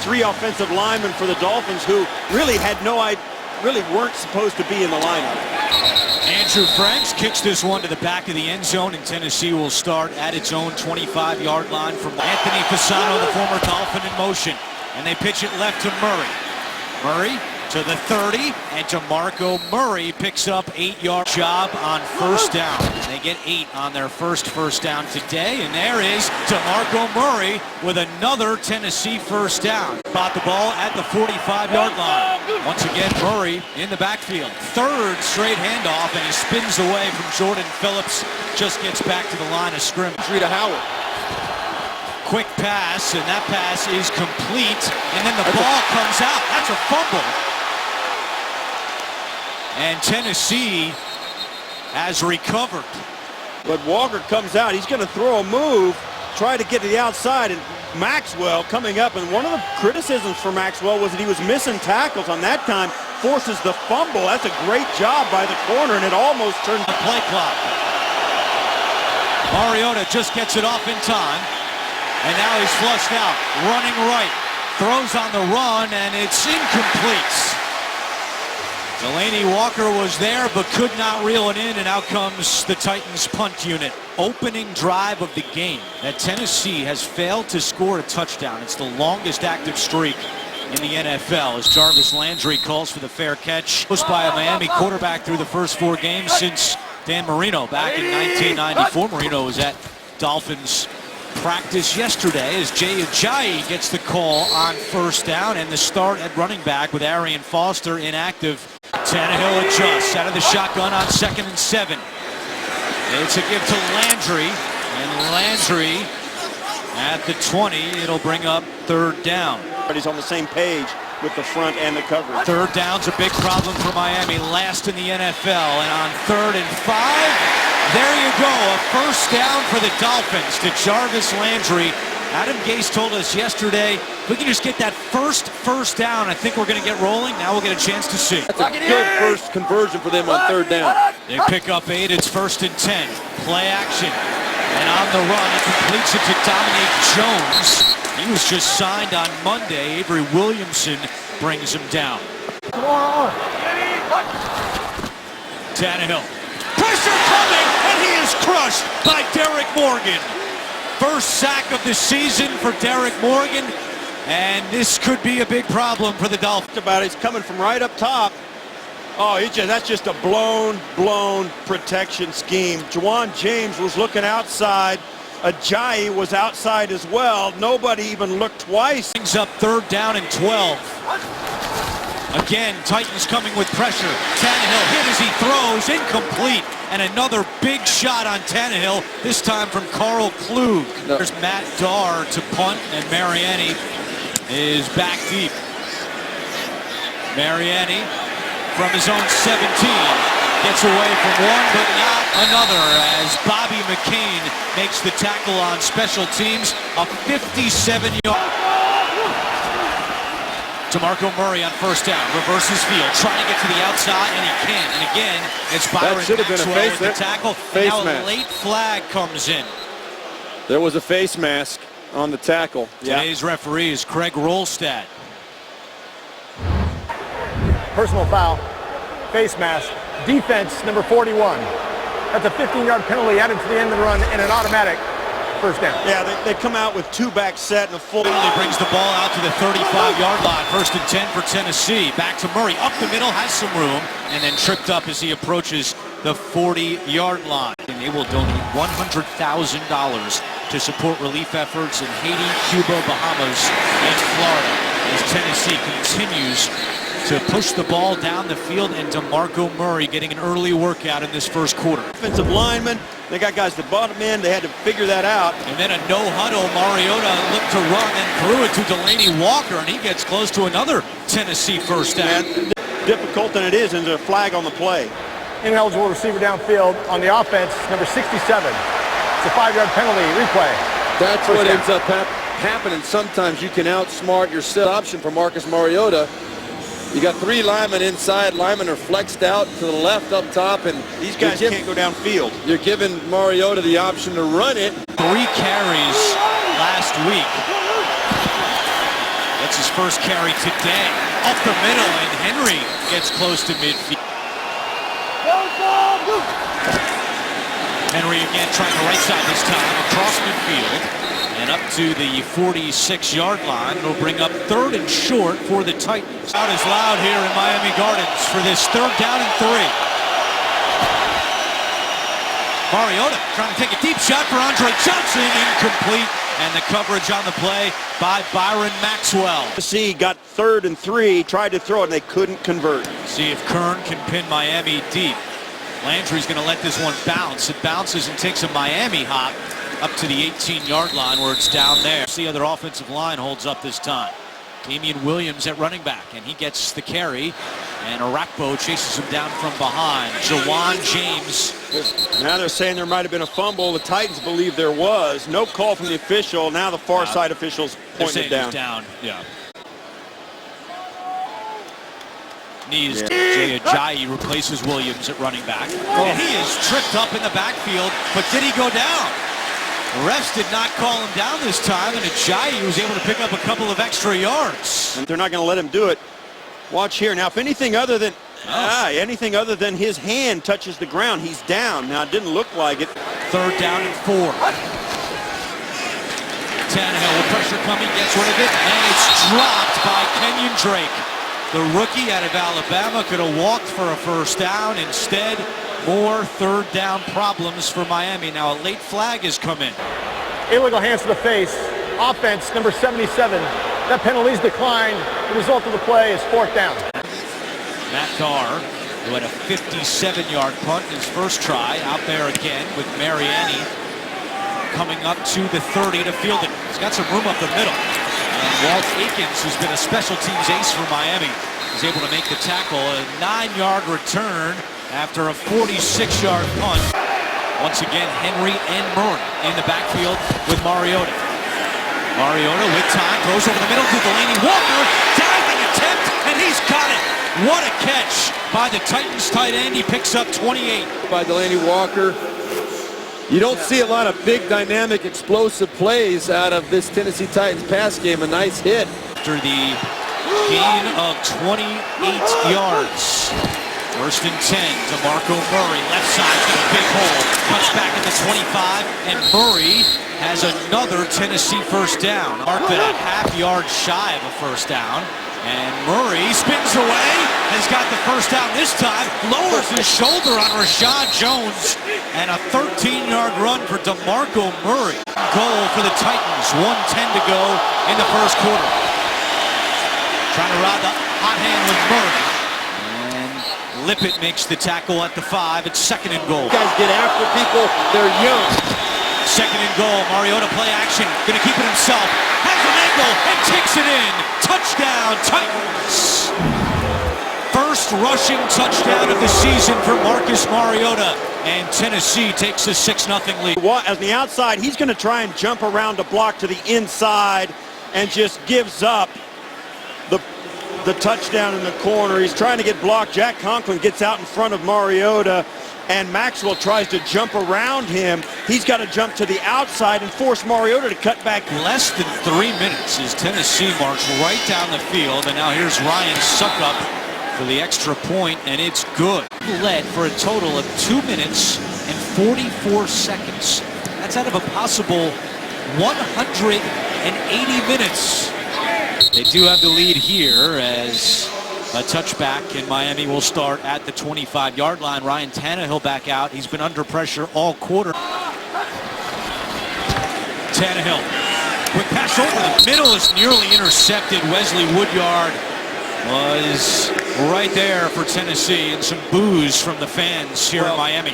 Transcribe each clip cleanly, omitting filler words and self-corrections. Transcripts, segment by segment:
3 offensive linemen for the Dolphins who really weren't supposed to be in the lineup. Andrew Franks kicks this one to the back of the end zone, and Tennessee will start at its own 25-yard line from Anthony Fasano, the former Dolphin, in motion. And they pitch it left to Murray. Murray to the 30, and DeMarco Murray picks up 8-yard job on first down. They get 8 on their first down today, and there is DeMarco Murray with another Tennessee first down. Caught the ball at the 45-yard line. Once again, Murray in the backfield. Third straight handoff, and he spins away from Jordan Phillips. Just gets back to the line of scrimmage. To Howard. Quick pass, and that pass is complete, and then the ball comes out. That's a fumble. And Tennessee has recovered. But Walker comes out. He's going to throw a move, try to get to the outside, and Maxwell coming up. And one of the criticisms for Maxwell was that he was missing tackles on that time, forces the fumble. That's a great job by the corner, and it almost turned the play clock. Mariota just gets it off in time, and now he's flushed out, running right, throws on the run, and it's incomplete. Delaney Walker was there but could not reel it in, and out comes the Titans punt unit. Opening drive of the game that Tennessee has failed to score a touchdown. It's the longest active streak in the NFL as Jarvis Landry calls for the fair catch. Pushed by a Miami quarterback through the first 4 games since Dan Marino back in 1994. Marino was at Dolphins practice yesterday as Jay Ajayi gets the call on first down, and the start at running back with Arian Foster inactive. Tannehill adjusts out of the shotgun on 2nd and 7. It's a give to Landry, and Landry at the 20. It'll bring up 3rd down. But he's on the same page with the front and the coverage. 3rd down's a big problem for Miami, last in the NFL, and on 3rd and 5, there you go, a first down for the Dolphins to Jarvis Landry. Adam Gase told us yesterday, if we can just get that first down, I think we're going to get rolling. Now we'll get a chance to see. That's a good first conversion for them on 3rd down. They pick up 8. It's 1st and 10. Play action. And on the run, he completes it to Dominique Jones. He was just signed on Monday. Avery Williamson brings him down. Tannehill. Pressure coming, and he is crushed by Derek Morgan. First sack of the season for Derek Morgan, and this could be a big problem for the Dolphins. He's coming from right up top. Oh, that's just a blown protection scheme. Juwan James was looking outside. Ajayi was outside as well. Nobody even looked twice. Brings up 3rd down and 12. Again, Titans coming with pressure. Tannehill hit as he throws, incomplete. And another big shot on Tannehill, this time from Carl Klug. No. There's Matt Darr to punt, and Mariani is back deep. Mariani from his own 17 gets away from one, but not another, as Bobby McCain makes the tackle on special teams. A 57-yard. DeMarco Murray on first down, reverses field, trying to get to the outside, and he can't. And again, it's Byron Maxwell with the tackle. And now a late flag comes in. There was a face mask on the tackle. Today's referee is Craig Rolstad. Personal foul, face mask, defense number 41. That's a 15-yard penalty added to the end of the run and an automatic first down. Yeah, they come out with 2-back set and a full. Penalty brings the ball out to the 35-yard line. 1st and 10 for Tennessee. Back to Murray, up the middle, has some room, and then tripped up as he approaches the 40-yard line. And they will donate $100,000 to support relief efforts in Haiti, Cuba, Bahamas, and Florida as Tennessee continues to push the ball down the field, and DeMarco Murray getting an early workout in this first quarter. Offensive lineman, they got guys that bought him in. They had to figure that out. And then a no-huddle. Mariota looked to run and threw it to Delaney Walker, and he gets close to another Tennessee first down. Difficult than it is, and there's a flag on the play. Ineligible receiver downfield on the offense, number 67. It's a 5-yard penalty, replay. That's what ends up happening. Sometimes you can outsmart your set option for Marcus Mariota. You got 3 linemen inside. Linemen are flexed out to the left up top, and these guys can't go downfield. You're giving Mariota the option to run it. 3 carries last week. Gets his first carry today. Up the middle, and Henry gets close to midfield. Henry again trying the right side this time, across midfield. And up to the 46-yard line. It'll bring up 3rd and short for the Titans. Out is loud here in Miami Gardens for this 3rd down and 3. Mariota trying to take a deep shot for Andre Johnson. Incomplete. And the coverage on the play by Byron Maxwell. See, got 3rd and 3, tried to throw it, and they couldn't convert. See if Kern can pin Miami deep. Landry's going to let this one bounce. It bounces and takes a Miami hop up to the 18-yard line where it's down there. See how their offensive line holds up this time. Damian Williams at running back, and he gets the carry, and Arakpo chases him down from behind. Jawan James. Now they're saying there might have been a fumble. The Titans believe there was. No call from the official. Now the far side officials pointing it down. Yeah. Knees. Jay Ajayi replaces Williams at running back. And he is tripped up in the backfield, but did he go down? The refs did not call him down this time, and Ajayi was able to pick up a couple of extra yards. And they're not going to let him do it. Watch here. Now, if anything other than his hand touches the ground, he's down. Now, it didn't look like it. 3rd down and 4. Tannehill with pressure coming, gets rid of it, and it's dropped by Kenyon Drake. The rookie out of Alabama could have walked for a 1st down. Instead, more 3rd down problems for Miami. Now a late flag has come in. Illegal hands to the face. Offense, number 77. That penalty's declined. The result of the play is 4th down. Matt Carr, who had a 57-yard punt in his first try, out there again with Mariani coming up to the 30 to field it. He's got some room up the middle. And Walt Aikens, who's been a special teams ace for Miami, is able to make the tackle. A 9-yard return after a 46-yard punt. Once again, Henry and Murray in the backfield with Mariota. Mariota with time, throws over the middle to Delaney Walker. Diving attempt, and he's got it. What a catch by the Titans tight end. He picks up 28. By Delaney Walker. You don't see a lot of big, dynamic, explosive plays out of this Tennessee Titans pass game. A nice hit. After the gain of 28 yards. 1st and 10. DeMarco Murray, left side, got a big hole. Cuts back at the 25, and Murray has another Tennessee 1st down. Marked at a half-yard shy of a 1st down. And Murray spins away, has got the 1st down this time, lowers his shoulder on Rashad Jones, and a 13-yard run for DeMarco Murray. Goal for the Titans, 1:10 to go in the 1st quarter. Trying to ride the hot hand with Murray. Lippett makes the tackle at the 5. It's 2nd and goal. Guys get after people. They're young. 2nd and goal. Mariota play action. Going to keep it himself. Has an angle and kicks it in. Touchdown, Titans. 1st rushing touchdown of the season for Marcus Mariota. And Tennessee takes a 6-0 lead. As the outside, he's going to try and jump around the block to the inside and just gives up the touchdown in the corner. He's trying to get blocked. Jack Conklin gets out in front of Mariota, and Maxwell tries to jump around him. He's got to jump to the outside and force Mariota to cut back. Less than 3 minutes as Tennessee marched right down the field, and now here's Ryan Suckup for the extra point, and it's good. Led for a total of 2 minutes and 44 seconds. That's out of a possible 180 minutes. They do have the lead here as a touchback, and Miami will start at the 25-yard line. Ryan Tannehill back out. He's been under pressure all quarter. Tannehill, quick pass over the middle is nearly intercepted. Wesley Woodyard was right there for Tennessee, and some boos from the fans here in Miami.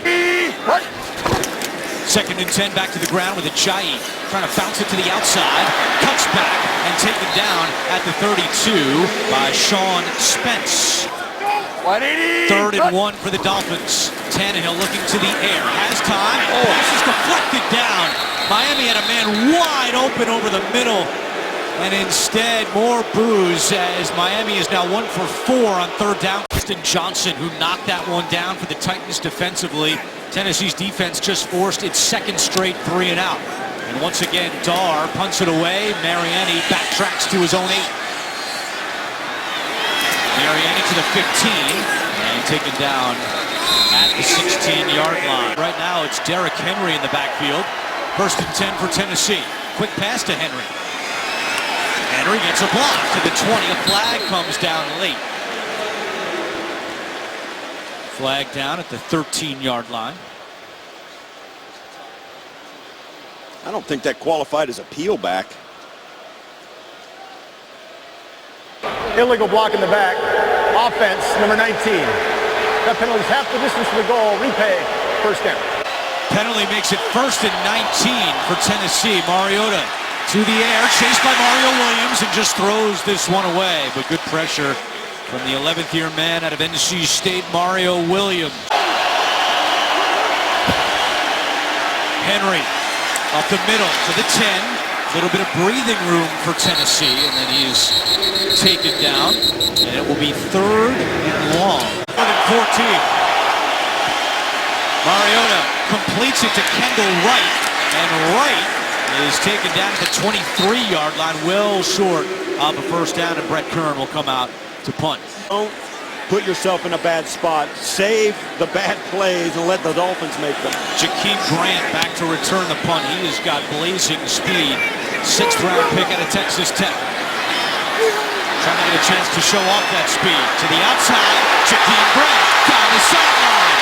2nd and 10, back to the ground with Ajayi. Trying to bounce it to the outside. Cuts back and taken down at the 32 by Sean Spence. 3rd and 1 for the Dolphins. Tannehill looking to the air. Has time. This is deflected down. Miami had a man wide open over the middle. And instead, more boos as Miami is now 1 for 4 on 3rd down. Justin Johnson, who knocked that one down for the Titans defensively. Tennessee's defense just forced its 2nd straight 3 and out. And once again, Dar punts it away. Mariani backtracks to his own 8. Mariani to the 15 and taken down at the 16-yard line. Right now it's Derrick Henry in the backfield. 1st and 10 for Tennessee. Quick pass to Henry. Henry gets a block to the 20. A flag comes down late. Flag down at the 13-yard line. I don't think that qualified as a peel back. Illegal block in the back. Offense, number 19. That penalty is half the distance to the goal. Repay, first down. Penalty makes it 1st and 19 for Tennessee. Mariota to the air, chased by Mario Williams, and just throws this one away. But good pressure from the 11th year man out of NC State, Mario Williams. Henry up the middle to the 10. A little bit of breathing room for Tennessee, and then he is taken down. And it will be 3rd and long. 3rd and 14. Mariota completes it to Kendall Wright, and Wright is taken down at the 23-yard line, well short of a first down, and Brett Kern will come out to punt. Don't put yourself in a bad spot. Save the bad plays and let the Dolphins make them. Jakeem Grant back to return the punt. He has got blazing speed. 6th-round pick out of Texas Tech. Trying to get a chance to show off that speed. To the outside, Jakeem Grant down the sideline.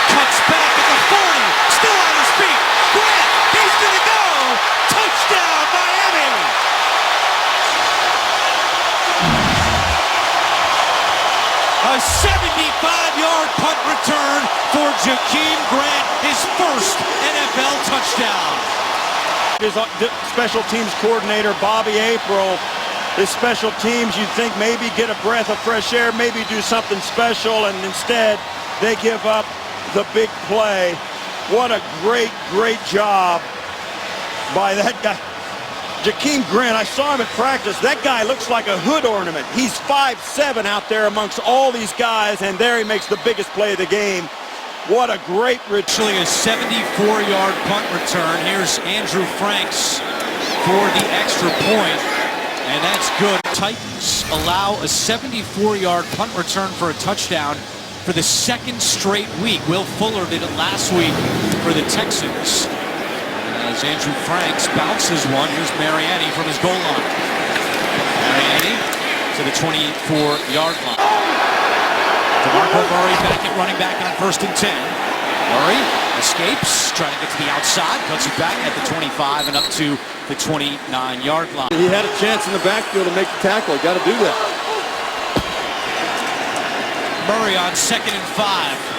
Cuts back at the 40. Still on his feet. Grant, he's going to go. Touchdown, Miami. A 75-yard punt return for Jakeem Grant, his first NFL touchdown. His special teams coordinator, Bobby April, his special teams, you'd think maybe get a breath of fresh air, maybe do something special, and instead they give up the big play. What a great, great job by that guy. Jakeem Grant, I saw him at practice. That guy looks like a hood ornament. He's 5'7" out there amongst all these guys, and there he makes the biggest play of the game. What a great return. Actually a 74-yard punt return. Here's Andrew Franks for the extra point, and that's good. Titans allow a 74-yard punt return for a touchdown for the 2nd straight week. Will Fuller did it last week for the Texans. As Andrew Franks bounces one, here's Mariani from his goal line. Mariani to the 24-yard line. DeMarco Murray back at running back on 1st and 10. Murray escapes, trying to get to the outside, cuts it back at the 25 and up to the 29-yard line. He had a chance in the backfield to make the tackle. Got to do that. Murray on 2nd and 5.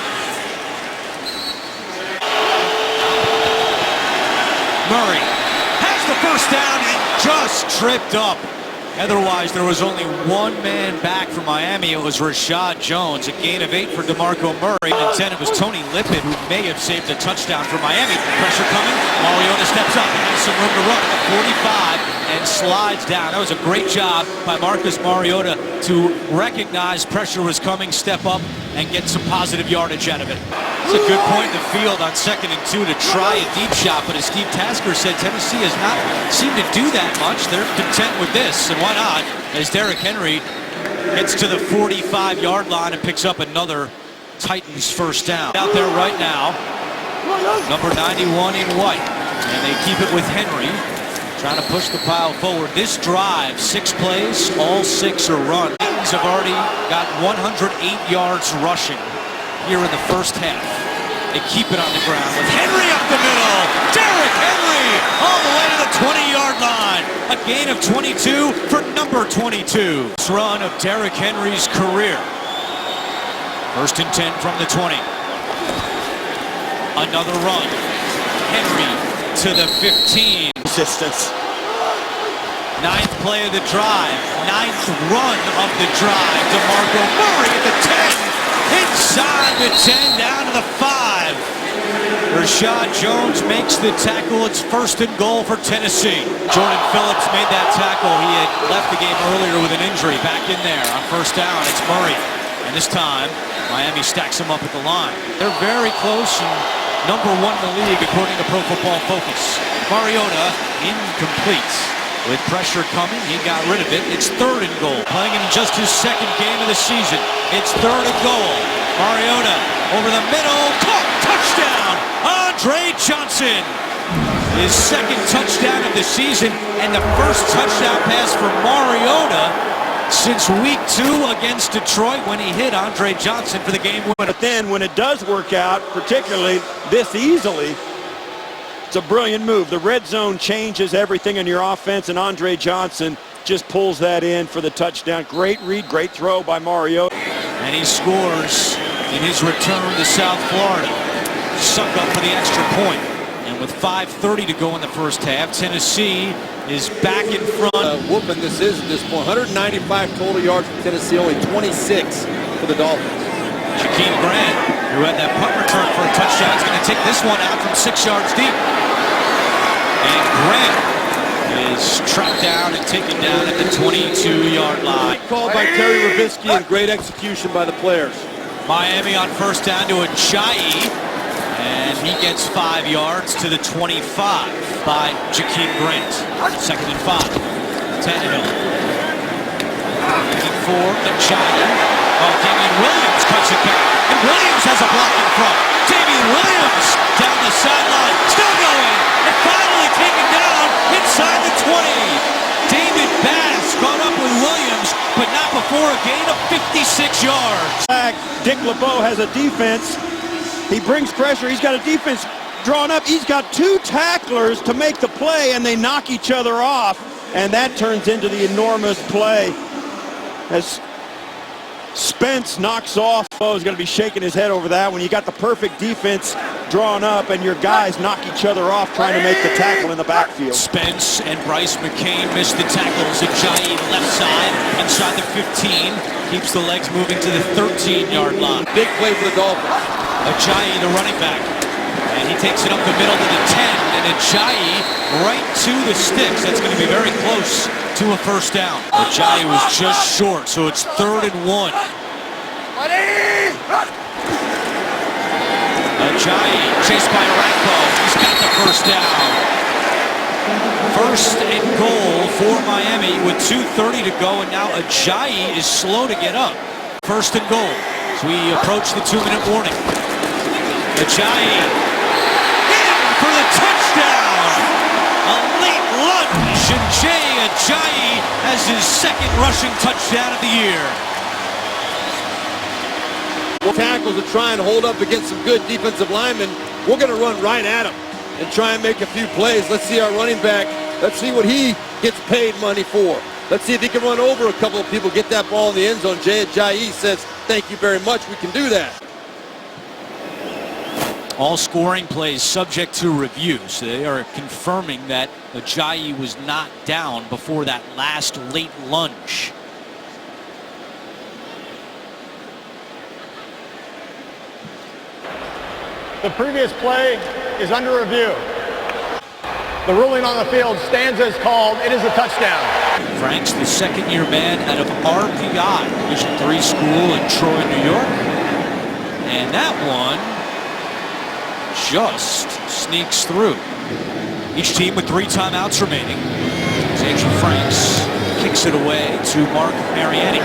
Murray has the first down and just tripped up. Otherwise, there was only one man back for Miami. It was Rashad Jones. A gain of 8 for DeMarco Murray. And 10, it was Tony Lippett, who may have saved a touchdown for Miami. Pressure coming. Mariota steps up and has some room to run at the 45 and slides down. That was a great job by Marcus Mariota to recognize pressure was coming, step up, and get some positive yardage out of it. It's a good point in the field on 2nd and 2 to try a deep shot, but as Steve Tasker said, Tennessee has not seemed to do that much. They're content with this, and why not? As Derrick Henry gets to the 45-yard line and picks up another Titans first down. Out there right now, number 91 in white, and they keep it with Henry, trying to push the pile forward. This drive, 6 plays, all 6 are run. Titans have already got 108 yards rushing here in the first half. They keep it on the ground with Henry up the middle. Derrick Henry all the way to the 20-yard line. A gain of 22 for number 22. This run of Derrick Henry's career. 1st and 10 from the 20. Another run. Henry to the 15. Assistance. 9th play of the drive. 9th run of the drive. DeMarco Murray at the 10. Inside the 10, down to the 5. Rashad Jones makes the tackle. It's 1st and goal for Tennessee. Jordan Phillips made that tackle. He had left the game earlier with an injury. Back in there on 1st down. It's Murray. And this time, Miami stacks him up at the line. They're very close and number 1 in the league according to Pro Football Focus. Mariota incomplete. With pressure coming, he got rid of it. It's 3rd and goal. Playing in just his 2nd game of the season. It's 3rd and goal. Mariota over the middle. Caught. Touchdown. Andre Johnson. His 2nd touchdown of the season and the 1st touchdown pass for Mariota since week 2 against Detroit when he hit Andre Johnson for the game winner. But then when it does work out, particularly this easily, it's a brilliant move. The red zone changes everything in your offense, and Andre Johnson just pulls that in for the touchdown. Great read, great throw by Mario. And he scores in his return to South Florida. Suck up for the extra point. And with 5:30 to go in the first half, Tennessee is back in front. Whooping this is at this point. 195 total yards for Tennessee, only 26 for the Dolphins. Jakeem Grant, who had that punt return for a touchdown, is going to take this one out from 6 yards deep. And Grant is tracked down and taken down at the 22-yard line. Called by Terry Rubisky and great execution by the players. Miami on first down to Ajayi, and he gets 5 yards to the 25 by Jakeem Grant. 2nd and 5. Tannehill. Looking for Ajayi. Oh, Damian Williams cuts it back, and Williams has a block in front. Damian Williams down the sideline, still going, and finally taken down inside the 20. David Bass caught up with Williams, but not before a gain of 56 yards. Dick LeBeau has a defense. He brings pressure. He's got a defense drawn up. He's got 2 tacklers to make the play, and they knock each other off, and that turns into the enormous play as Spence knocks off. Oh, he's going to be shaking his head over that when you got the perfect defense drawn up and your guys knock each other off trying to make the tackle in the backfield. Spence and Bryce McCain missed the tackles. Ajayi left side inside the 15. Keeps the legs moving to the 13-yard line. Big play for the Dolphins. Ajayi, the running back. And he takes it up the middle to the 10. And Ajayi right to the sticks. That's going to be very close to a first down. Ajayi was just short, so it's 3rd and 1. Ajayi chased by Rakpo. He's got the first down. 1st and goal for Miami with 2:30 to go, and now Ajayi is slow to get up. 1st and goal as we approach the 2-minute warning. Ajayi in for the touchdown. A late lunge, and Jay Ajayi has his 2nd rushing touchdown of the year. Tackles to try and hold up against some good defensive linemen. We're going to run right at him and try and make a few plays. Let's see our running back. Let's see what he gets paid money for. Let's see if he can run over a couple of people, get that ball in the end zone. Jay Ajayi says, thank you very much. We can do that. All scoring plays subject to review. So they are confirming that Ajayi was not down before that last late lunge. The previous play is under review. The ruling on the field stands as called. It is a touchdown. Frank's the 2nd-year man out of RPI, Division III school in Troy, New York. And that one just sneaks through. Each team with 3 timeouts remaining. Andrew Franks kicks it away to Mark Mariani.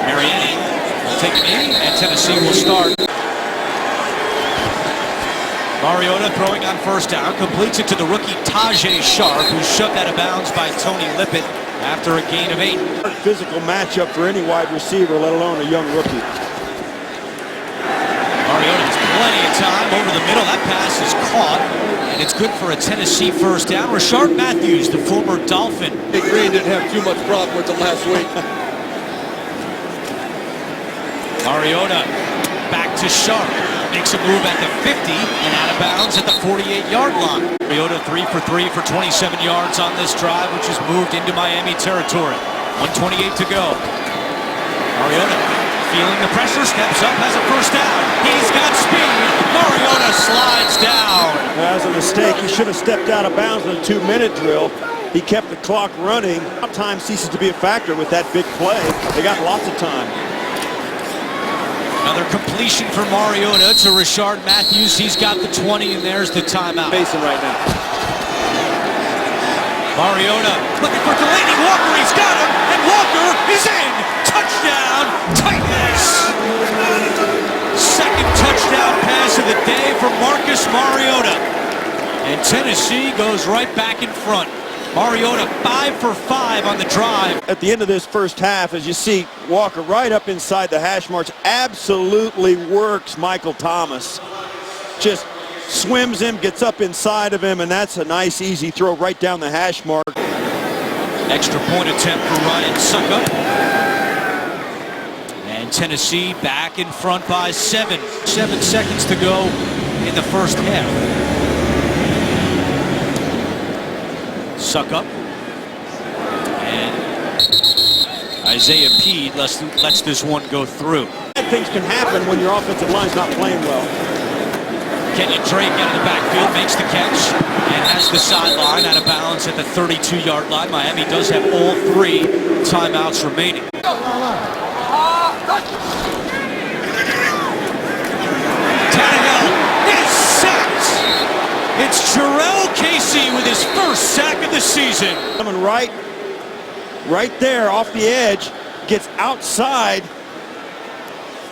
Mariani will take a knee, and Tennessee will start. Mariota throwing on first down, completes it to the rookie Tajay Sharp, who's shoved out of bounds by Tony Lippett after a gain of 8. Physical matchup for any wide receiver, let alone a young rookie. Mariota has plenty of time over the middle. That pass is caught, and it's good for a Tennessee first down. Rashard Matthews, the former Dolphin. Big Green didn't have too much problem with him last week. Mariota back to Sharp. Makes a move at the 50 and out of bounds at the 48-yard line. Mariota 3 for 3 for 27 yards on this drive, which has moved into Miami territory. 1:28 to go. Mariota feeling the pressure, steps up, has a first down. He's got speed. Mariota slides down. That was a mistake. He should have stepped out of bounds in a 2-minute drill. He kept the clock running. Time ceases to be a factor with that big play. They got lots of time. Another completion for Mariota to Rashard Matthews. He's got the 20, and there's the timeout. Facing right now. Mariota looking for Delaney Walker. He's got him, and Walker is in. Touchdown, Titans. Second touchdown pass of the day for Marcus Mariota. And Tennessee goes right back in front. Mariota 5 for 5 on the drive. At the end of this first half, as you see Walker right up inside the hash marks, absolutely works Michael Thomas. Just swims him, gets up inside of him, and that's a nice easy throw right down the hash mark. Extra point attempt for Ryan Suckup. And Tennessee back in front by 7. 7 seconds to go in the first half. Suckup. And Isaiah Peed lets this one go through. Things can happen when your offensive line's not playing well. Kenyon Drake out of the backfield makes the catch and has the sideline out of bounds at the 32-yard line. Miami does have all 3 timeouts remaining. Tannehill is sacked. It's Jarrell Casey with his first sack of the season. Coming right there off the edge, gets outside,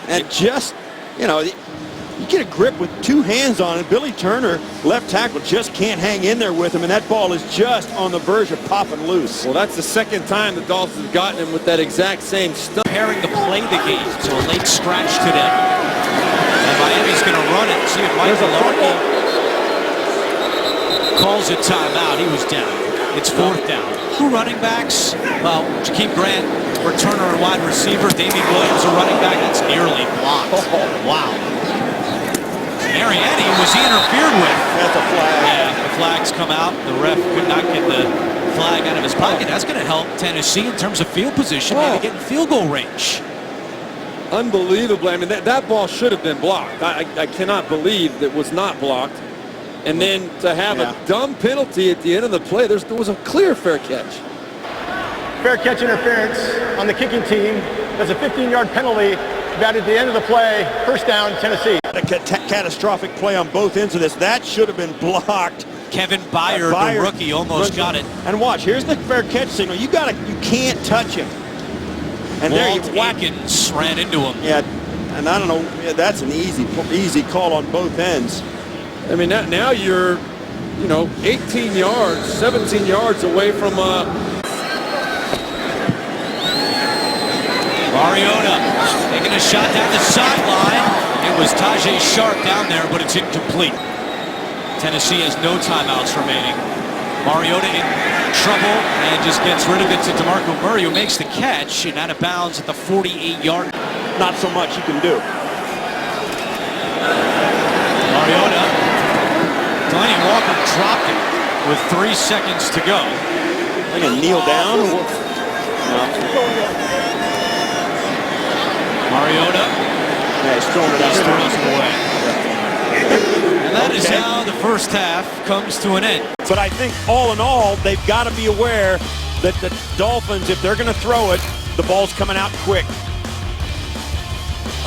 and just, you know, you get a grip with 2 hands on it. Billy Turner, left tackle, just can't hang in there with him, and that ball is just on the verge of popping loose. Well, that's the second time the Dolphins have gotten him with that exact same stuff. Preparing to play the game, so a late scratch today. And Miami's going to run it. See if Michael Larkin calls a timeout. He was down. It's 4th down. 2 running backs. Well, Jakeem Grant, returner and wide receiver. Davey Williams, a running back. That's nearly blocked. Wow. Mariani, was he interfered with? That's a flag. Yeah, the flags come out. The ref could not get the flag out of his pocket. That's going to help Tennessee in terms of field position, maybe getting field goal range. Unbelievably. I mean, that ball should have been blocked. I cannot believe that was not blocked. And then to have a dumb penalty at the end of the play, there was a clear fair catch. Fair catch interference on the kicking team. There's a 15-yard penalty. That at the end of the play, first down, Tennessee. A catastrophic play on both ends of this. That should have been blocked. Kevin Byard, the rookie, almost got it. And watch, here's the fair catch signal. You can't touch him. And there you Watkins ran into him. Yeah, and I don't know. Yeah, that's an easy call on both ends. I mean, now you're, 18 yards, 17 yards away from Mariota taking a shot down the sideline. It was Tajay Sharp down there, but it's incomplete. Tennessee has no timeouts remaining. Mariota in trouble and just gets rid of it to DeMarco Murray, who makes the catch and out of bounds at the 48-yard. Not so much you can do. Mariota. Delaney Walker dropped it with 3 seconds to go. They're going to kneel down. No. Mariota. Yeah, he's throwing it out. Throws it away. And that is how the first half comes to an end. But I think all in all, they've got to be aware that the Dolphins, if they're going to throw it, the ball's coming out quick.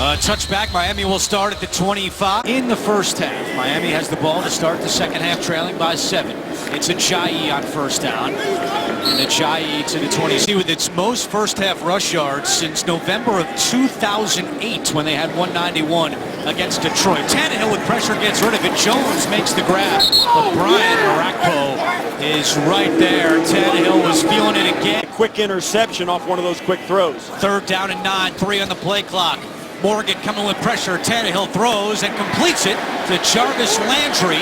Touchback, Miami will start at the 25 in the first half. Miami has the ball to start the second half, trailing by 7. It's Ajayi on first down. And Ajayi to the 20. With its most first half rush yards since November of 2008 when they had 191 against Detroit. Tannehill with pressure gets rid of it. Jones makes the grab. But Brian Arakpo is right there. Tannehill was feeling it again. Quick interception off one of those quick throws. 3rd down and 9, 3 on the play clock. Morgan coming with pressure. Tannehill throws and completes it to Jarvis Landry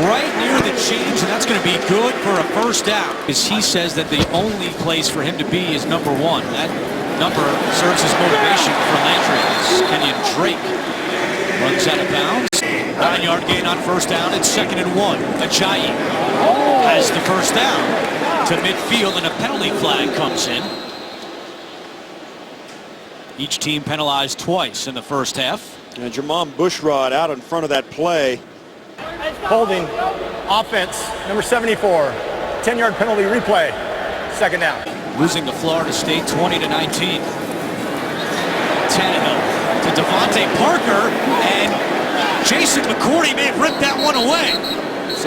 right near the change, and that's going to be good for a first down. As he says that the only place for him to be is number 1. That number serves as motivation for Landry. Kenyon Drake runs out of bounds. 9-yard gain on first down. It's 2nd and 1. Ajayi has the first down to midfield, and a penalty flag comes in. Each team penalized twice in the first half. And Jermon Bushrod out in front of that play. Holding, offense, number 74. 10-yard penalty replay, 2nd down. Losing to Florida State 20-19. Tannehill to Devontae Parker, and Jason McCourty may have ripped that one away.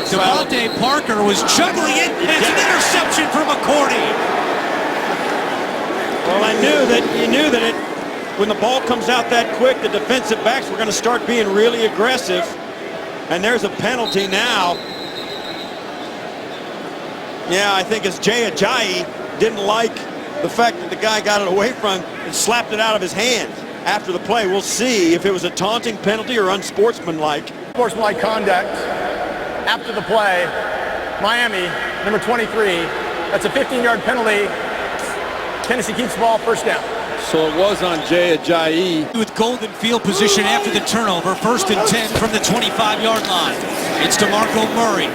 Devontae Parker was juggling it, and it's an interception for McCourty. Well, you knew that when the ball comes out that quick, the defensive backs were going to start being really aggressive. And there's a penalty now. Yeah, I think as Jay Ajayi didn't like the fact that the guy got it away from him and slapped it out of his hand after the play. We'll see if it was a taunting penalty or unsportsmanlike. Sportsmanlike conduct after the play. Miami, number 23. That's a 15-yard penalty. Tennessee keeps the ball, first down. So it was on Jay Ajayi. With golden field position after the turnover, 1st and 10 from the 25-yard line. It's DeMarco Murray.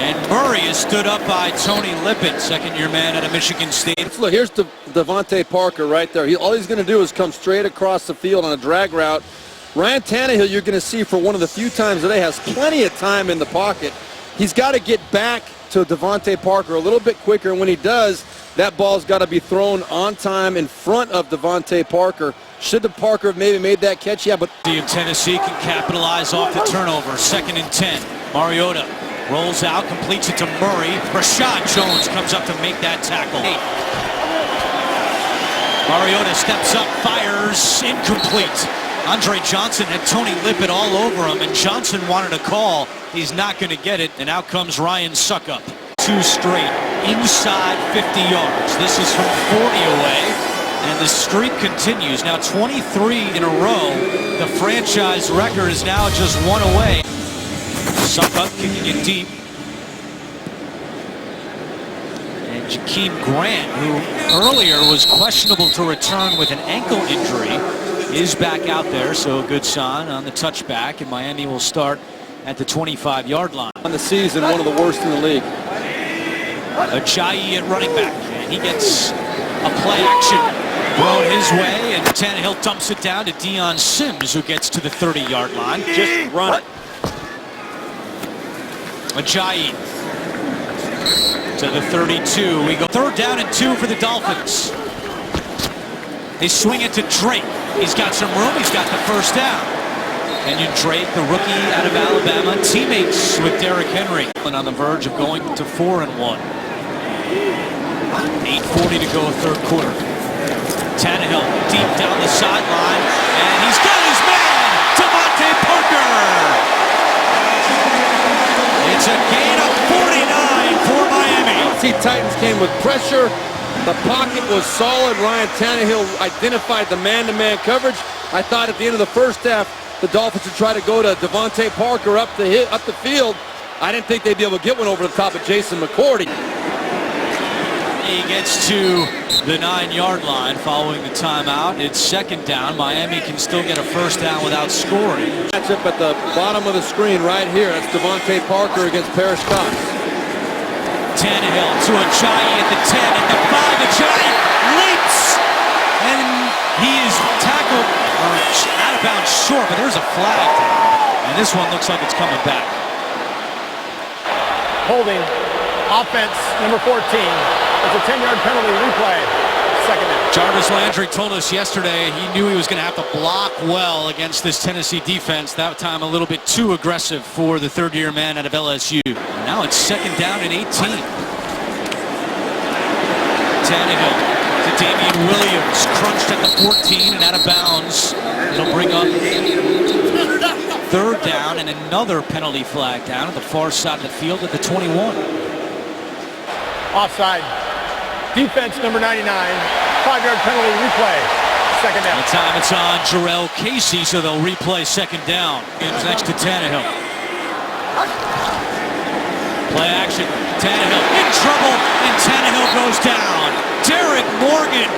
And Murray is stood up by Tony Lippett, second-year man out of Michigan State. Look, here's Devontae Parker right there. All he's going to do is come straight across the field on a drag route. Ryan Tannehill, you're going to see for one of the few times today, has plenty of time in the pocket. He's got to get back to Devontae Parker a little bit quicker, and when he does, that ball's got to be thrown on time in front of Devontae Parker. Should the Parker have maybe made that catch? Yeah, but Tennessee can capitalize off the turnover. 2nd and 10. Mariota rolls out, completes it to Murray. Rashad Jones comes up to make that tackle. Mariota steps up, fires, incomplete. Andre Johnson had Tony Lippett all over him, and Johnson wanted a call. He's not going to get it, and out comes Ryan Suckup. 2 straight, inside 50 yards. This is from 40 away, and the streak continues. Now 23 in a row. The franchise record is now just 1 away. Suckup kicking it deep. And Jakeem Grant, who earlier was questionable to return with an ankle injury, is back out there, so a good sign on the touchback, and Miami will start at the 25-yard line. on the season, one of the worst in the league. Ajayi at running back, and he gets a play action thrown his way, and Tannehill dumps it down to Deion Sims, who gets to the 30-yard line. Just run it. Ajayi to the 32. We go 3rd down and 2 for the Dolphins. They swing it to Drake. He's got some room. He's got the first down. Kenyon Drake, the rookie out of Alabama, teammates with Derrick Henry. And on the verge of going to 4-1. 8:40 to go, 3rd quarter. Tannehill deep down the sideline, and he's got his man, Devontae Parker. It's a gain of 49 for Miami. Titans came with pressure. The pocket was solid. Ryan Tannehill identified the man-to-man coverage. I thought at the end of the first half, the Dolphins would try to go to Devontae Parker up the field. I didn't think they'd be able to get one over the top of Jason McCourty. He gets to the 9-yard line following the timeout. It's 2nd down. Miami can still get a first down without scoring. Matchup at the bottom of the screen right here. That's Devontae Parker against Parrish Cox. Tannehill to Ajayi at the 10, at the 5. Ajayi leaps, and he is tackled out of bounds short, but there's a flag down, and this one looks like it's coming back. Holding, offense, number 14. It's a 10-yard penalty, replay, 2nd down. Jarvis Landry told us yesterday he knew he was going to have to block well against this Tennessee defense. That time a little bit too aggressive for the 3rd-year man out of LSU. Now it's 2nd down and 18. Tannehill to Damian Williams, crunched at the 14 and out of bounds. It'll bring up 3rd down and another penalty flag down at the far side of the field at the 21. Offside. Defense, number 99. 5-yard penalty, replay, 2nd down. The time it's on Jarrell Casey, so they'll replay 2nd down. Game's next to Tannehill. Play action. Tannehill in trouble, and Tannehill goes down. Derek Morgan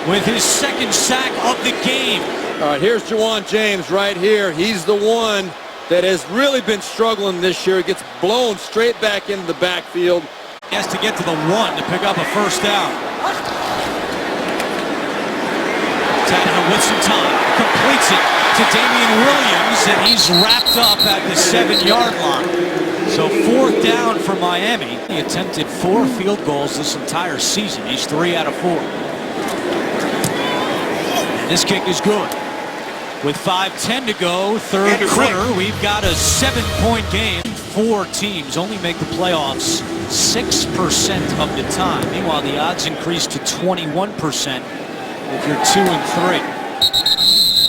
with his 2nd sack of the game. All right, here's Jawan James right here. He's the one that has really been struggling this year. He gets blown straight back into the backfield. He has to get to the 1 to pick up a first down. Tannehill with some time, completes it to Damian Williams, and he's wrapped up at the 7-yard line. So 4th down for Miami. He attempted 4 field goals this entire season. He's 3 out of 4. And this kick is good. With 5:10 to go, third quarter, we've got a 7-point game. 4 teams only make the playoffs 6% of the time. Meanwhile, the odds increase to 21% if you're 2 and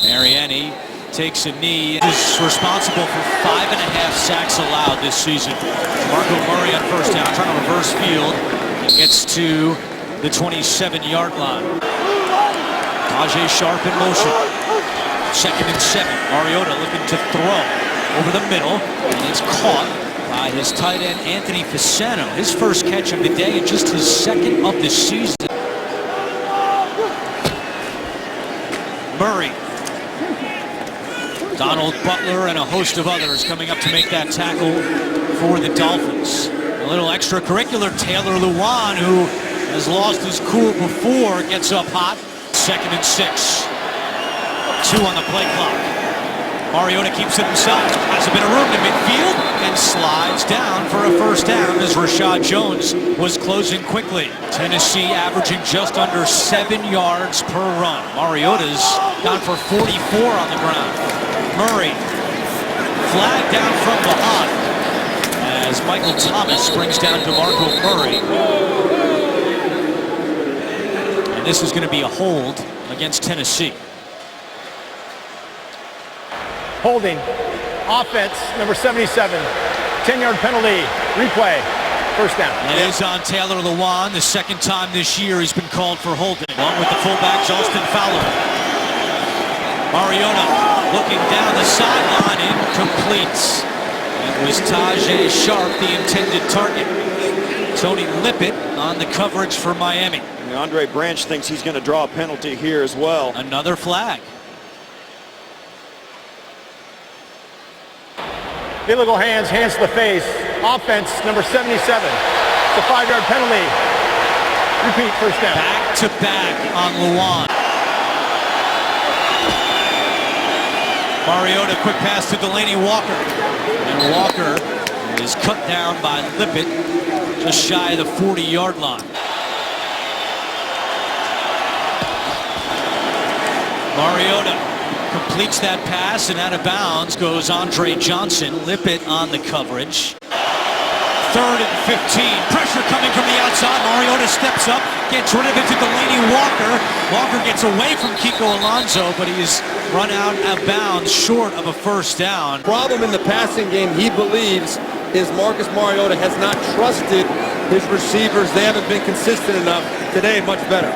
3. Mariani takes a knee. Is responsible for 5.5 sacks allowed this season. Marco Murray on first down, trying to reverse field. Gets to the 27-yard line. Tajay Sharp in motion. 2nd and 7. Mariota looking to throw over the middle, and it's caught by his tight end Anthony Fasano. His first catch of the day and just his 2nd of the season. Murray. Donald Butler and a host of others coming up to make that tackle for the Dolphins. A little extracurricular, Taylor Lewan, who has lost his cool before, gets up hot. 2nd and 6. 2 on the play clock. Mariota keeps it himself. Has a bit of room to midfield and slides down for a first down as Rashad Jones was closing quickly. Tennessee averaging just under 7 yards per run. Mariota's gone for 44 on the ground. Murray, flag down from behind as Michael Thomas brings down DeMarco Murray. And this is going to be a hold against Tennessee. Holding. Offense, number 77. 10-yard penalty. Replay. First down. That is on Taylor Lewan. The 2nd time this year he's been called for holding. Along with the fullback, Austin Fowler. Mariota looking down the sideline, incomplete. It was Tajay Sharp, the intended target. Tony Lippett on the coverage for Miami. And Andre Branch thinks he's going to draw a penalty here as well. Another flag. Illegal hands to the face. Offense, number 77. It's a 5-yard penalty. Repeat, first down. Back to back on Lewan. Mariota, quick pass to Delaney Walker. And Walker is cut down by Lippett, just shy of the 40-yard line. Mariota completes that pass, and out of bounds goes Andre Johnson. Lippett on the coverage. 3rd and 15. Pressure coming from the outside. Mariota steps up, gets rid of it to Delaney Walker. Walker gets away from Kiko Alonso, but he is run out of bounds short of a first down. Problem in the passing game, he believes, is Marcus Mariota has not trusted his receivers. They haven't been consistent enough. Today, much better.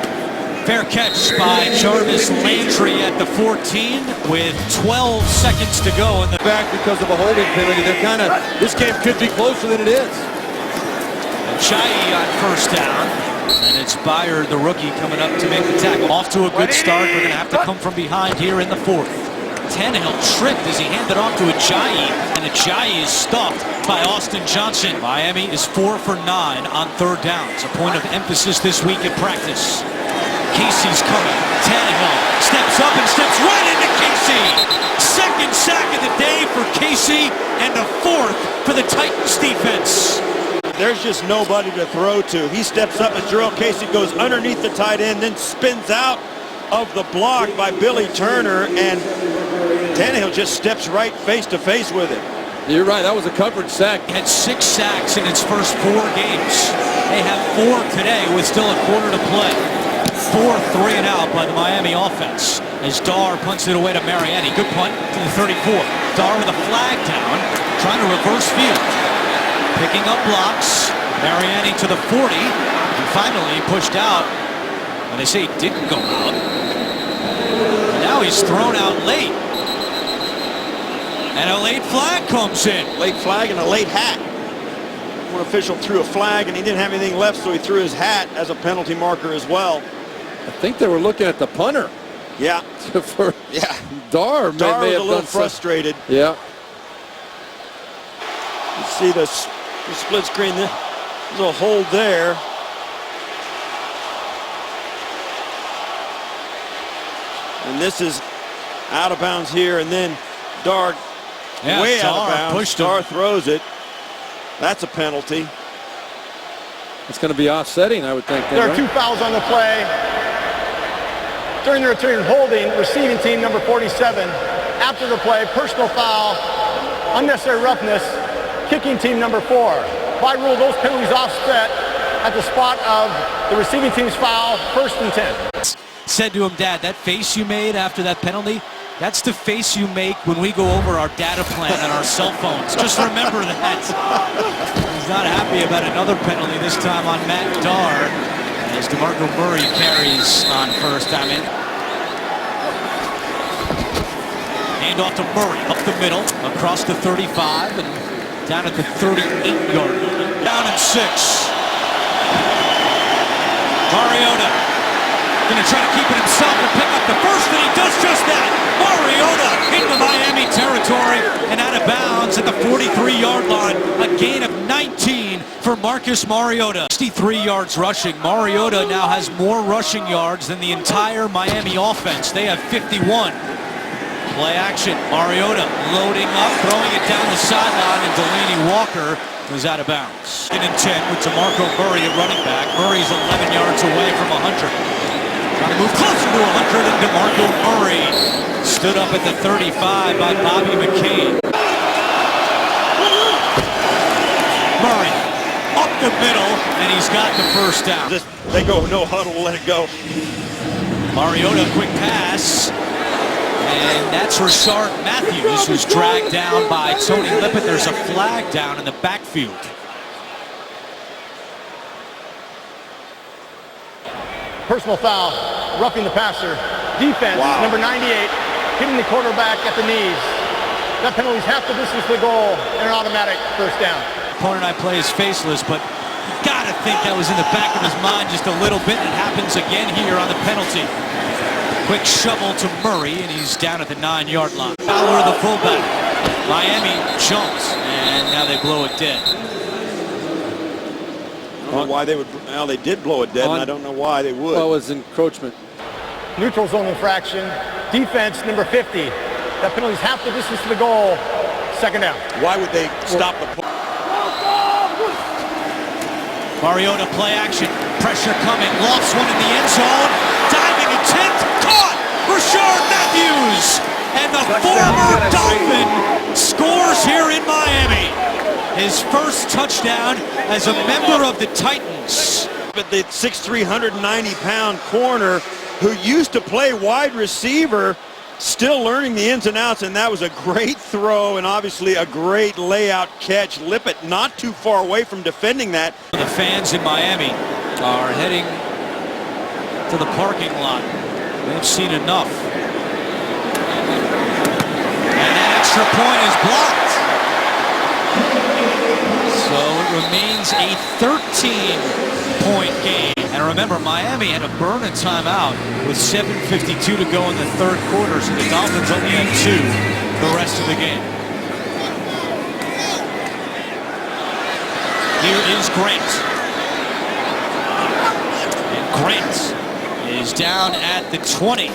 Fair catch by Jarvis Landry at the 14 with 12 seconds to go. In the back because of a holding penalty. They're kind of, this game could be closer than it is. Chai on first down. And it's Byard, the rookie, coming up to make the tackle. Off to a good start. We're going to have to come from behind here in the 4th. Tannehill tripped as he handed off to Ajayi, and Ajayi is stuffed by Austin Johnson. Miami is 4 for 9 on 3rd downs. A point of emphasis this week at practice. Casey's coming. Tannehill steps up and steps right into Casey. 2nd sack of the day for Casey, and the 4th for the Titans defense. There's just nobody to throw to. He steps up as Jarrell Casey goes underneath the tight end, then spins out of the block by Billy Turner, and Tannehill just steps right face to face with it. You're right, that was a coverage sack. He had 6 sacks in its first 4 games. They have 4 today with still a quarter to play. 4th 3 and out by the Miami offense as Dar punts it away to Mariani. Good punt to the 34. Dar with a flag down, trying to reverse field. Picking up blocks. Mariani to the 40, and finally pushed out. And they say he didn't go out. And now he's thrown out late. And a late flag comes in. Late flag and a late hat. One official threw a flag and he didn't have anything left, so he threw his hat as a penalty marker as well. I think they were looking at the punter. Yeah. For Dar was have a little done frustrated. Yeah. You see the split screen. There's a hold there. And this is out of bounds here, and then Dar way out of bounds. Dar throws it. That's a penalty. It's going to be offsetting, I would think. There are 2 fouls on the play. During the return holding, receiving team number 47. After the play, personal foul, unnecessary roughness, kicking team number 4. By rule, those penalties offset at the spot of the receiving team's foul, 1st and 10. Said to him, Dad, that face you made after that penalty, that's the face you make when we go over our data plan on our cell phones. Just remember that. He's not happy about another penalty, this time on Matt Darr, as DeMarco Murray carries on first down in. Hand off to Murray, up the middle, across the 35, and down at the 38-yard line. Down in 6. Mariota going to try to keep it himself and pick up the first, and he does just that. Mariota into Miami territory and out of bounds at the 43-yard line. A gain of 19 for Marcus Mariota. 63 yards rushing. Mariota now has more rushing yards than the entire Miami offense. They have 51. Play action. Mariota loading up, throwing it down the sideline, and Delaney Walker was out of bounds. 2nd and 10 with DeMarco Murray at running back. Murray's 11 yards away from 100. Trying to move closer to 100, and DeMarco Murray stood up at the 35 by Bobby McCain. Murray up the middle, and he's got the first down. They go no huddle, let it go. Mariota, quick pass. And that's Rashard Matthews, who's dragged down by Tony Lippett. There's a flag down in the backfield. Personal foul, roughing the passer. Defense, number 98, hitting the quarterback at the knees. That penalty is half the distance to the goal and an automatic first down. Opponent I play is faceless, but you gotta think that was in the back of his mind just a little bit. It happens again here on the penalty. Quick shovel to Murray, and he's down at the 9-yard line. Fowler, the fullback. Miami jumps, and now they blow it dead. I don't know why they would. Well, they did blow it dead, and I don't know why they would. Well, it was encroachment. Neutral zone infraction. Defense, number 50. That penalty is half the distance to the goal. 2nd down. Why would they stop the play? Mariota play action. Pressure coming. Lofts one in the end zone. Diving attempt. Caught. Rashard Matthews. And the former Dolphin scores here in Miami. His first touchdown as a member of the Titans. But the 6'3", 190-pound corner who used to play wide receiver, still learning the ins and outs, and that was a great throw and obviously a great layout catch. Lippett not too far away from defending that. The fans in Miami are heading to the parking lot. They've seen enough. And that extra point is blocked. So it remains a 13-point game. And remember, Miami had a burn and timeout with 7:52 to go in the 3rd quarter, so the Dolphins only had 2 the rest of the game. Here is Grant. And Grant is down at the 20.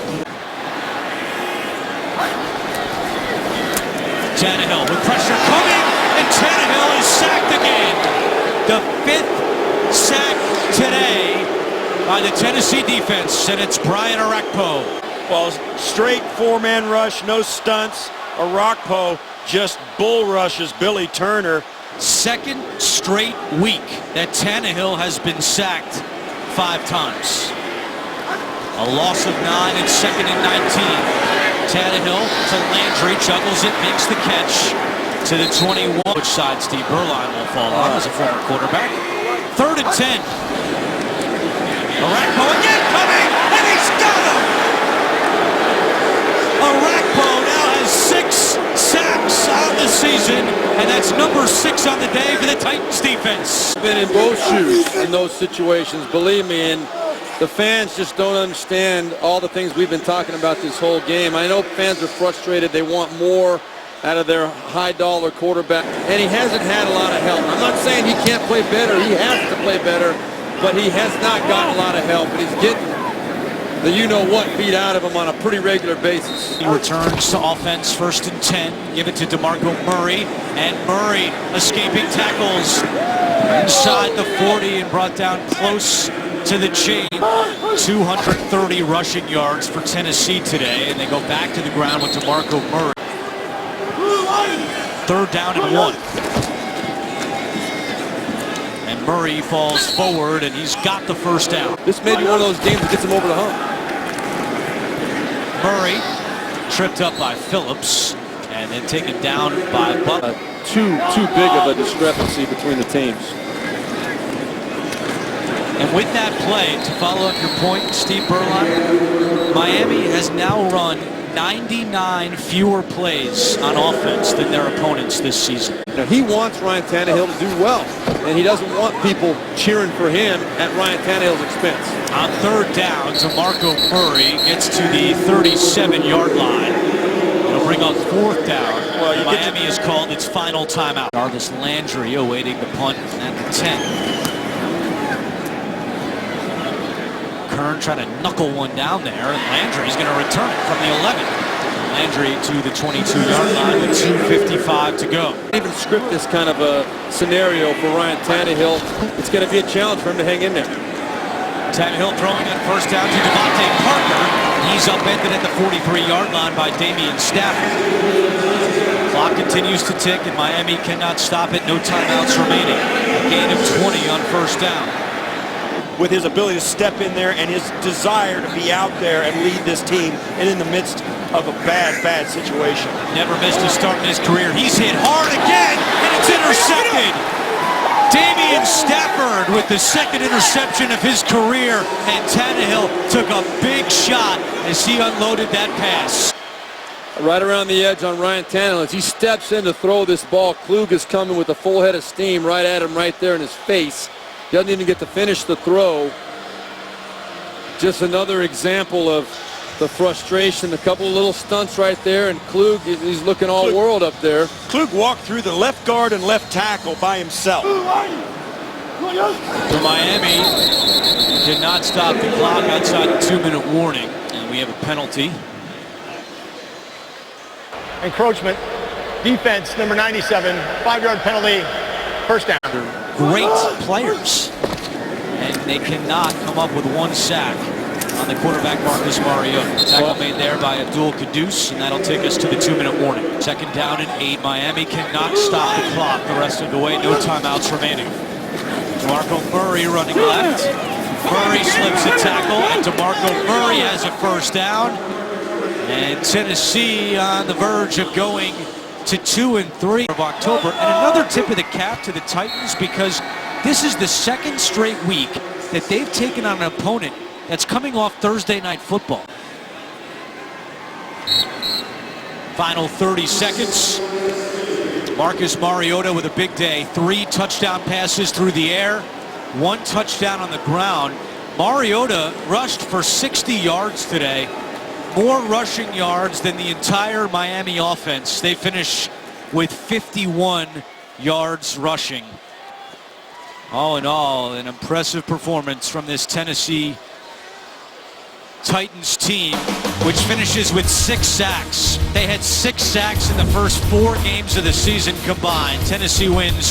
Tannehill with pressure coming, and Tannehill is sacked again. The 5th sack today by the Tennessee defense, and it's Brian Orakpo. Well, straight 4-man rush, no stunts. Orakpo just bull rushes Billy Turner. 2nd straight week that Tannehill has been sacked 5 times. A loss of 9 and 2nd and 19. Tannehill to Landry, juggles it, makes the catch to the 21. Which side Steve Berline will fall on as a former quarterback. 3rd and 10. Orakpo again coming, and he's got him! Orakpo now has 6 sacks on the season, and that's number 6 on the day for the Titans defense. Been in both shoes in those situations, believe me, and the fans just don't understand all the things we've been talking about this whole game. I know fans are frustrated. They want more out of their high-dollar quarterback, and he hasn't had a lot of help. I'm not saying he can't play better. He has to play better, but he has not gotten a lot of help, and he's getting the you-know-what beat out of him on a pretty regular basis. He returns to offense, 1st and 10. Give it to DeMarco Murray, and Murray escaping tackles inside the 40 and brought down close to the chain. 230 rushing yards for Tennessee today, and they go back to the ground with DeMarco Murray. 3rd down and 1. And Murray falls forward, and he's got the 1st down. This may be one of those games that gets him over the hump. Murray tripped up by Phillips, and then taken down by Butler. Too big of a discrepancy between the teams. And with that play, to follow up your point, Steve Berline, Miami has now run 99 fewer plays on offense than their opponents this season. Now, he wants Ryan Tannehill to do well, and he doesn't want people cheering for him at Ryan Tannehill's expense. On 3rd down, DeMarco Murray gets to the 37-yard line. It'll bring up 4th down. Well, Miami has called its final timeout. Jarvis Landry awaiting the punt at the 10. Kern trying to knuckle one down there, and Landry's going to return it from the 11. Landry to the 22-yard line with 2:55 to go. Even script this kind of a scenario for Ryan Tannehill. It's going to be a challenge for him to hang in there. Tannehill throwing on 1st down to Devontae Parker. He's upended at the 43-yard line by Damian Stafford. Clock continues to tick, and Miami cannot stop it. No timeouts remaining. A gain of 20 on 1st down. With his ability to step in there and his desire to be out there and lead this team and in the midst of a bad situation. Never missed a start in his career. He's hit hard again, and it's intercepted. Damian Stafford with the 2nd interception of his career, and Tannehill took a big shot as he unloaded that pass. Right around the edge on Ryan Tannehill. As he steps in to throw this ball, Klug is coming with a full head of steam right at him right there in his face. Doesn't even get to finish the throw. Just another example of the frustration. A couple of little stunts right there, and Klug, he's looking all world up there. Klug walked through the left guard and left tackle by himself. For Miami, did not stop the clock outside the 2-minute warning, and we have a penalty. Encroachment. Defense, number 97. 5-yard penalty. 1st down. Great players, and they cannot come up with 1 sack on the quarterback Marcus Mariota. Tackle made there by Abdul Quddus, and that'll take us to the 2-minute warning. 2nd down and 8. Miami cannot stop the clock the rest of the way. No timeouts remaining. DeMarco Murray running left. Murray slips a tackle, and DeMarco Murray has a 1st down. And Tennessee on the verge of going to 2-3 of October. And another tip of the cap to the Titans, because this is the 2nd straight week that they've taken on an opponent that's coming off Thursday Night Football. Final 30 seconds. Marcus Mariota with a big day. 3 touchdown passes through the air, 1 touchdown on the ground. Mariota rushed for 60 yards today. More rushing yards than the entire Miami offense. They finish with 51 yards rushing. All in all, an impressive performance from this Tennessee Titans team, which finishes with 6 sacks. They had 6 sacks in the first 4 games of the season combined. Tennessee wins